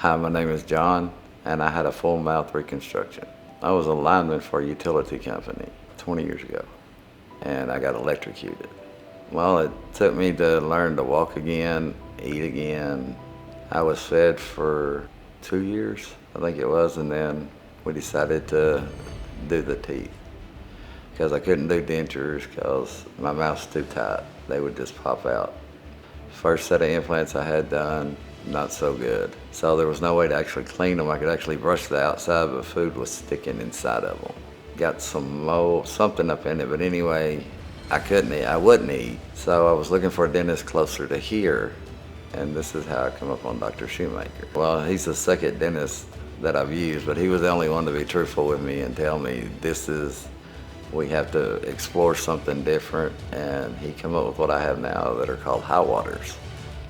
Hi, my name is John, and I had a full mouth reconstruction. I was a lineman for a utility company 20 years ago, and I got electrocuted. Well, it took me to learn to walk again, eat again. I was fed for 2 years, I think it was, and then we decided to do the teeth because I couldn't do dentures because my mouth's too tight. They would just pop out. First set of implants I had done, not so good. So there was no way to actually clean them. I could actually brush the outside, but food was sticking inside of them. Got some mold, something up in it, but anyway, I couldn't eat, I wouldn't eat. So I was looking for a dentist closer to here, and this is how I come up on Dr. Shoemaker. Well, he's the second dentist that I've used, but he was the only one to be truthful with me and tell me we have to explore something different, and he came up with what I have now that are called high waters.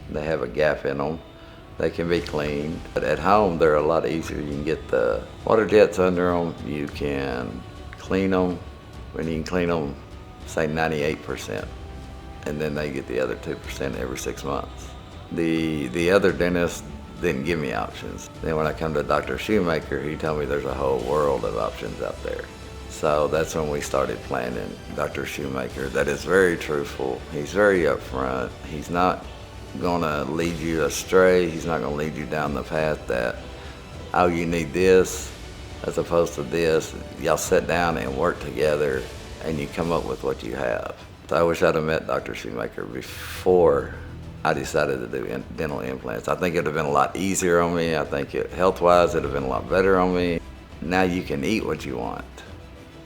They have a gap in them. They can be cleaned, but at home they're a lot easier. You can get the water jets under them, you can clean them, and you can clean them, say 98%, and then they get the other 2% every 6 months. The other dentist didn't give me options. Then when I come to Dr. Shoemaker, he told me there's a whole world of options out there. So that's when we started planning Dr. Shoemaker. That is very truthful. He's very upfront. He's not gonna lead you astray. He's not gonna lead you down the path that, oh, you need this as opposed to this. Y'all sit down and work together and you come up with what you have. So I wish I'd have met Dr. Shoemaker before I decided to do dental implants. I think it'd have been a lot easier on me. I think health-wise, it'd have been a lot better on me. Now you can eat what you want.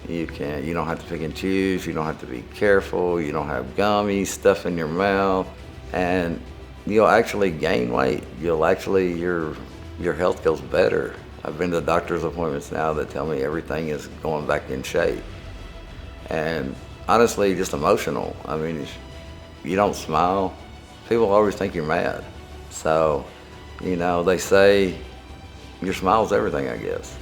You don't have to pick and choose. You don't have to be careful. You don't have gummy stuff in your mouth. And you'll actually gain weight. Your health goes better. I've been to doctor's appointments now that tell me everything is going back in shape. And honestly, just emotional. I mean, if you don't smile, people always think you're mad. So, they say your smile's everything, I guess.